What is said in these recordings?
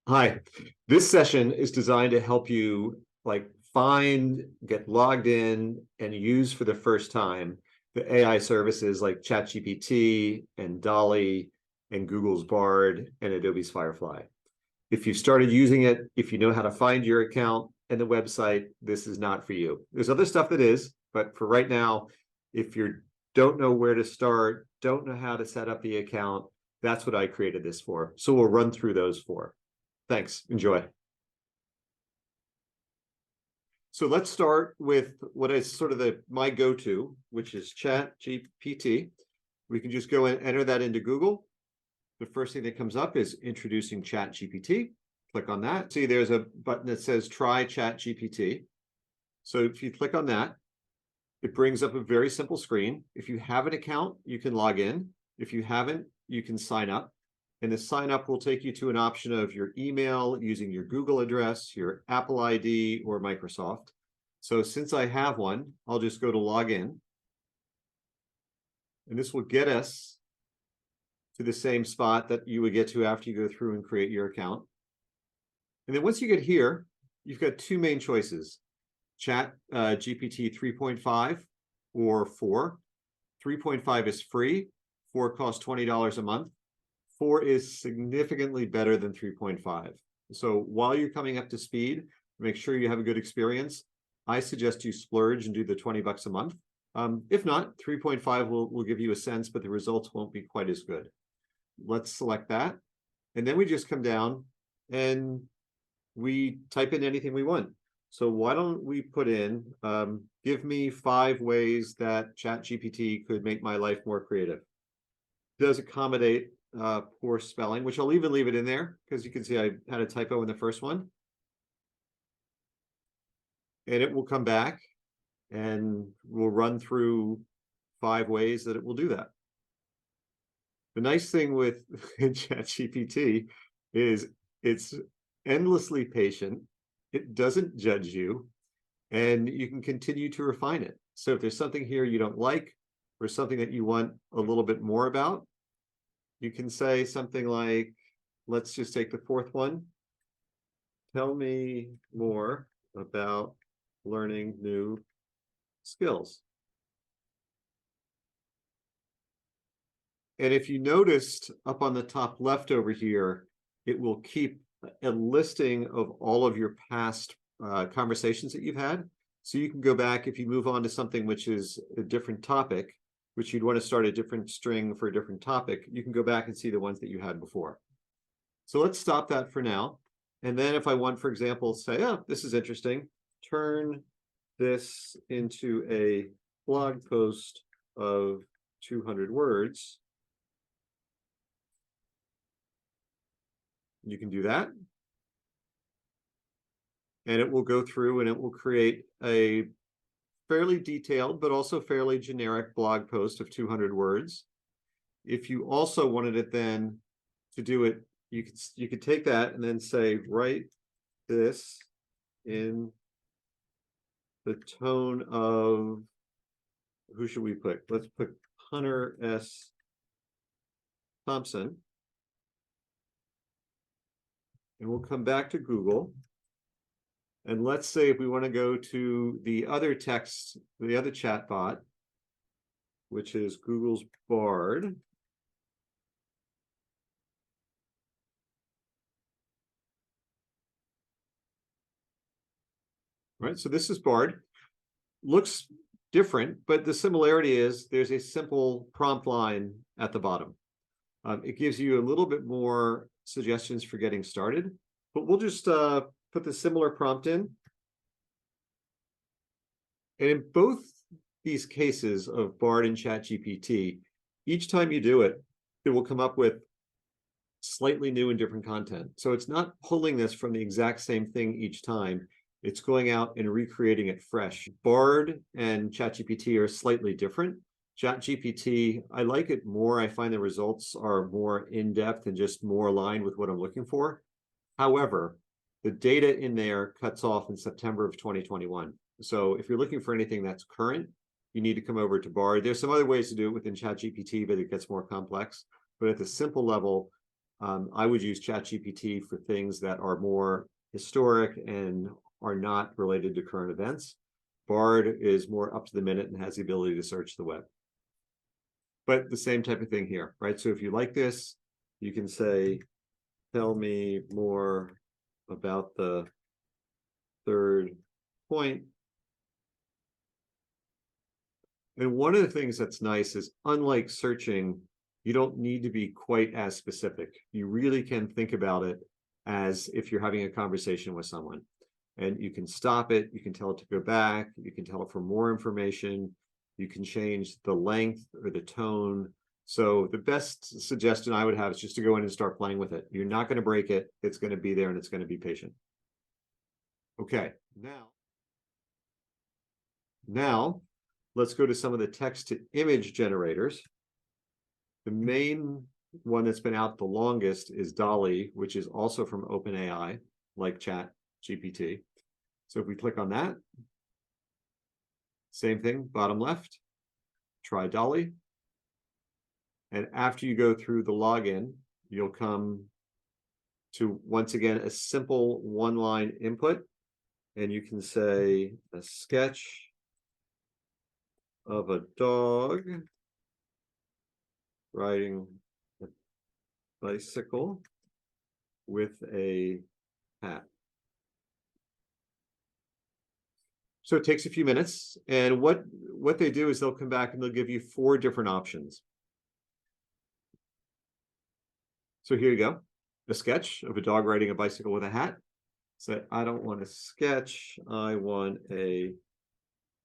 Hi, this session is designed to help you find, get logged in, and use for the first time the AI services like ChatGPT and Dall-E and Google's Bard and Adobe's Firefly. If you started using it, if you know how to find your account and the website, this is not for you. There's other stuff that is, but for right now, if you don't know where to start, don't know how to set up the account, that's what I created this for. So we'll run through those four. Thanks. Enjoy. So let's start with what is sort of my go-to, which is ChatGPT. We can just go and enter that into Google. The first thing that comes up is introducing ChatGPT. Click on that. See, there's a button that says try ChatGPT. So if you click on that, it brings up a very simple screen. If you have an account, you can log in. If you haven't, you can sign up. And the sign up will take you to an option of your email using your Google address, your Apple ID, or Microsoft. So since I have one, I'll just go to log in. And this will get us to the same spot that you would get to after you go through and create your account. And then once you get here, you've got two main choices, GPT 3.5 or 4. 3.5 is free, 4 costs $20 a month. 4 is significantly better than 3.5. So while you're coming up to speed, make sure you have a good experience. I suggest you splurge and do the $20 a month. If not, 3.5 will give you a sense, but the results won't be quite as good. Let's select that. And then we just come down and we type in anything we want. So why don't we put in, give me 5 ways that ChatGPT could make my life more creative. It does accommodate poor spelling, which I'll even leave it in there because you can see I had a typo in the first one. And it will come back and we'll run through 5 ways that it will do that. The nice thing with ChatGPT is it's endlessly patient. It doesn't judge you, and you can continue to refine it. So if there's something here you don't like or something that you want a little bit more about, you can say something like, let's just take the 4th one. Tell me more about learning new skills. And if you noticed up on the top left over here, it will keep a listing of all of your past conversations that you've had. So you can go back if you move on to something which is a different topic, which you'd want to start a different string for a different topic, you can go back and see the ones that you had before. So let's stop that for now. And then if I want, for example, say, oh, this is interesting, turn this into a blog post of 200 words. You can do that. And it will go through and it will create a fairly detailed, but also fairly generic blog post of 200 words. If you also wanted it then to do it, you could take that and then say, write this in the tone of, who should we put? Let's put Hunter S. Thompson. And we'll come back to Google. And let's say if we want to go to the other text, the other chat bot, which is Google's Bard. Right, so this is Bard. Looks different, but the similarity is there's a simple prompt line at the bottom. It gives you a little bit more suggestions for getting started, but we'll just put the similar prompt in. And in both these cases of Bard and ChatGPT, each time you do it, it will come up with slightly new and different content. So it's not pulling this from the exact same thing each time. It's going out and recreating it fresh. Bard and ChatGPT are slightly different. ChatGPT, I like it more. I find the results are more in-depth and just more aligned with what I'm looking for. However, the data in there cuts off in September of 2021. So if you're looking for anything that's current, you need to come over to Bard. There's some other ways to do it within ChatGPT, but it gets more complex. But at the simple level, I would use ChatGPT for things that are more historic and are not related to current events. Bard is more up to the minute and has the ability to search the web. But the same type of thing here, right? So if you like this, you can say, tell me more about the third point. And one of the things that's nice is, unlike searching, you don't need to be quite as specific. You really can think about it as if you're having a conversation with someone. And you can stop it, you can tell it to go back, you can tell it for more information, you can change the length or the tone. So the best suggestion I would have is just to go in and start playing with it. You're not going to break it, it's going to be there and it's going to be patient. Okay, now let's go to some of the text to image generators. The main one that's been out the longest is Dall-E, which is also from OpenAI, like ChatGPT. So if we click on that, same thing, bottom left, try Dall-E. And after you go through the login, you'll come to, once again, a simple one-line input. And you can say a sketch of a dog riding a bicycle with a hat. So it takes a few minutes, and what they do is they'll come back and they'll give you 4 different options. So here you go, a sketch of a dog riding a bicycle with a hat. So I don't want a sketch, I want a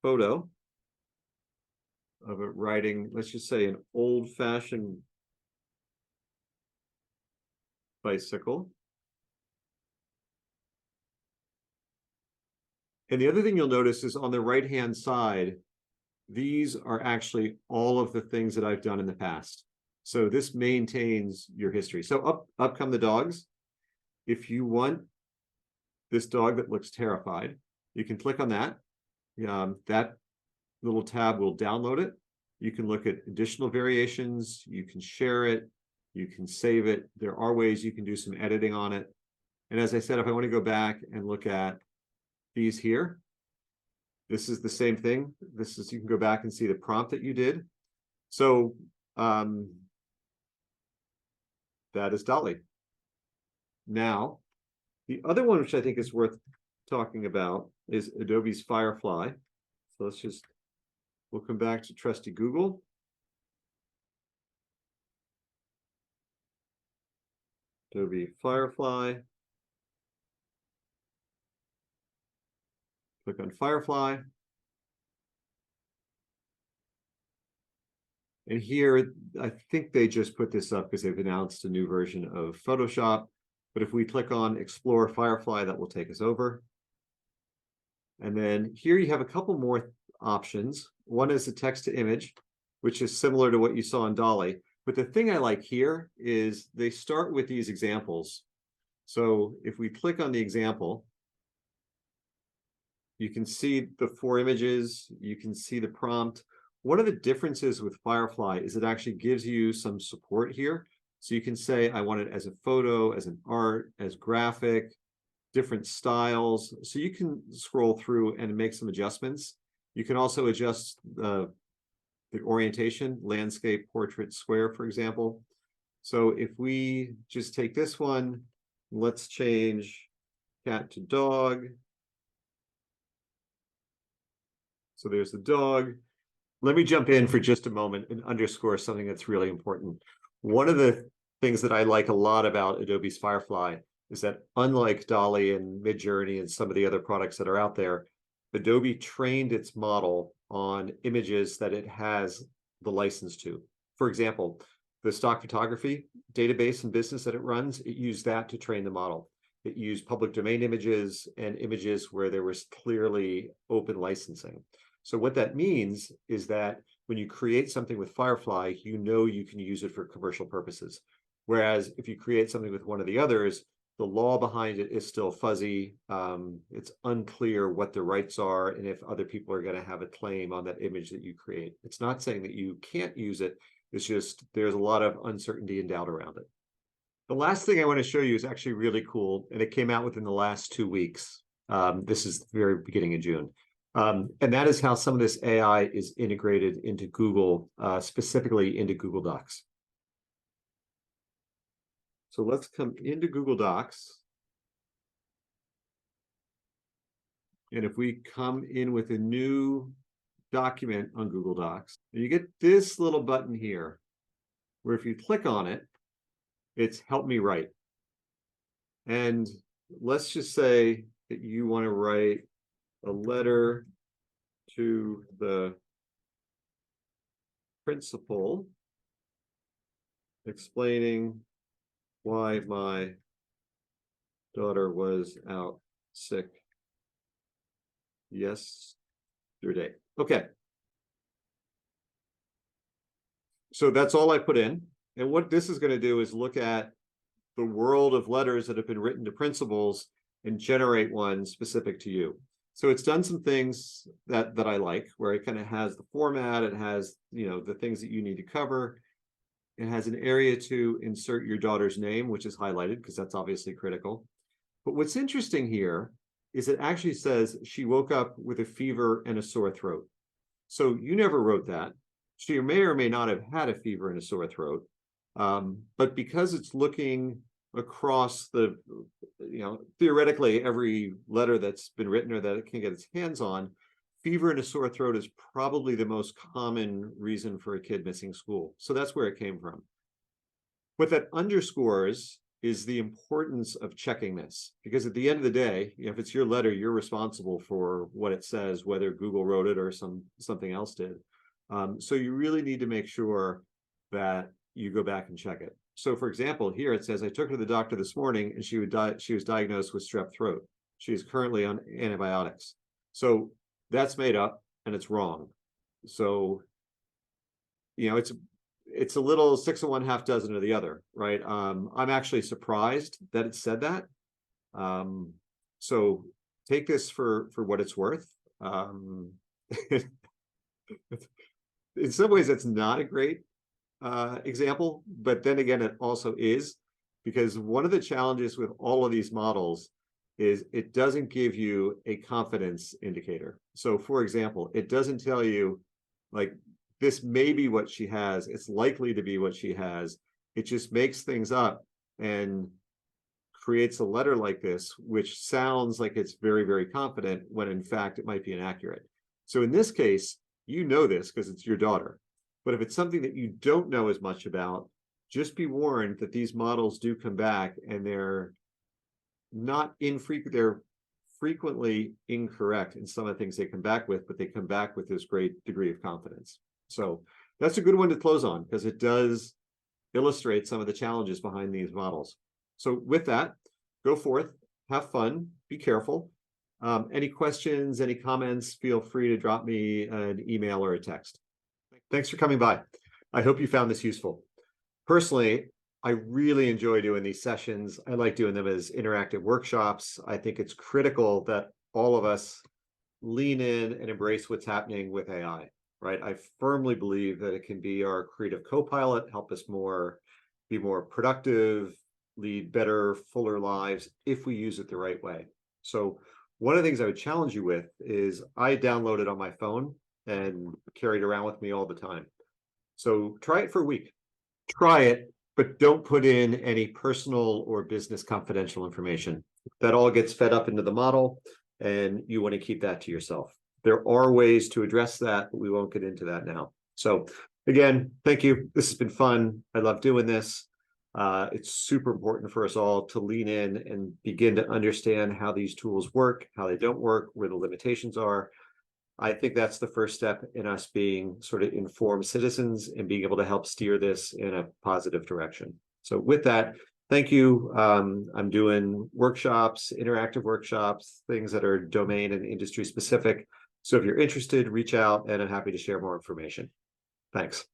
photo of it riding, let's just say, an old-fashioned bicycle. And the other thing you'll notice is on the right-hand side, these are actually all of the things that I've done in the past. So this maintains your history. So up come the dogs. If you want this dog that looks terrified, you can click on that. That little tab will download it. You can look at additional variations. You can share it. You can save it. There are ways you can do some editing on it. And as I said, if I want to go back and look at these here, this is the same thing. This is, you can go back and see the prompt that you did. So that is Dall-E. Now, the other one, which I think is worth talking about, is Adobe's Firefly. So we'll come back to trusty Google. Adobe Firefly. Click on Firefly. And here, I think they just put this up because they've announced a new version of Photoshop. But if we click on Explore Firefly, that will take us over. And then here you have a couple more options. One is the text to image, which is similar to what you saw in Dall-E. But the thing I like here is they start with these examples. So if we click on the example, you can see the 4 images, you can see the prompt. One of the differences with Firefly is it actually gives you some support here. So you can say, I want it as a photo, as an art, as graphic, different styles. So you can scroll through and make some adjustments. You can also adjust the orientation, landscape, portrait, square, for example. So if we just take this one, let's change cat to dog. So there's the dog. Let me jump in for just a moment and underscore something that's really important. One of the things that I like a lot about Adobe's Firefly is that, unlike Dall-E and Midjourney and some of the other products that are out there, Adobe trained its model on images that it has the license to. For example, the stock photography database and business that it runs, it used that to train the model. It used public domain images and images where there was clearly open licensing. So what that means is that when you create something with Firefly, you know you can use it for commercial purposes. Whereas if you create something with one of the others, the law behind it is still fuzzy. It's unclear what the rights are and if other people are going to have a claim on that image that you create. It's not saying that you can't use it. It's just there's a lot of uncertainty and doubt around it. The last thing I want to show you is actually really cool, and it came out within the last 2 weeks. This is the very beginning of June. And that is how some of this AI is integrated into Google, specifically into Google Docs. So let's come into Google Docs. And if we come in with a new document on Google Docs, you get this little button here, where if you click on it, it's help me write. And let's just say that you want to write a letter to the principal explaining why my daughter was out sick yesterday. Okay. So that's all I put in. And what this is going to do is look at the world of letters that have been written to principals and generate one specific to you. So it's done some things that I like, where it kind of has the format, it has, the things that you need to cover. It has an area to insert your daughter's name, which is highlighted because that's obviously critical. But what's interesting here is it actually says she woke up with a fever and a sore throat. So you never wrote that. She may or may not have had a fever and a sore throat. But because it's looking across the, theoretically every letter that's been written or that it can get its hands on, fever and a sore throat is probably the most common reason for a kid missing school. So that's where it came from. What that underscores is the importance of checking this, because at the end of the day, if it's your letter, you're responsible for what it says, whether Google wrote it or something else did. So you really need to make sure that you go back and check it. So for example, here it says, I took her to the doctor this morning and she was diagnosed with strep throat. She is currently on antibiotics. So that's made up and it's wrong. So, it's a little 6 of one, half dozen of the other, right? I'm actually surprised that it said that. So take this for what it's worth. In some ways, it's not a great example, but then again, it also is, because one of the challenges with all of these models is it doesn't give you a confidence indicator. So for example, it doesn't tell you like, this may be what she has, it's likely to be what she has. It just makes things up and creates a letter like this, which sounds like it's very, very confident when in fact it might be inaccurate. So in this case, you know this because it's your daughter. But if it's something that you don't know as much about, just be warned that these models do come back and they're not infrequent, they're frequently incorrect in some of the things they come back with, but they come back with this great degree of confidence. So that's a good one to close on because it does illustrate some of the challenges behind these models. So with that, go forth, have fun, be careful. Any questions, any comments, feel free to drop me an email or a text. Thanks for coming by. I hope you found this useful. Personally, I really enjoy doing these sessions. I like doing them as interactive workshops. I think it's critical that all of us lean in and embrace what's happening with AI, right? I firmly believe that it can be our creative co-pilot, help us be more productive, lead better, fuller lives if we use it the right way. So one of the things I would challenge you with is I download it on my phone and carry it around with me all the time. So try it for a week. Try it, but don't put in any personal or business confidential information. That all gets fed up into the model, and you want to keep that to yourself. There are ways to address that, but we won't get into that now. So again, thank you. This has been fun. I love doing this. It's super important for us all to lean in and begin to understand how these tools work, how they don't work, where the limitations are. I think that's the first step in us being sort of informed citizens and being able to help steer this in a positive direction. So with that, thank you. I'm doing workshops, interactive workshops, things that are domain and industry specific. So if you're interested, reach out and I'm happy to share more information. Thanks.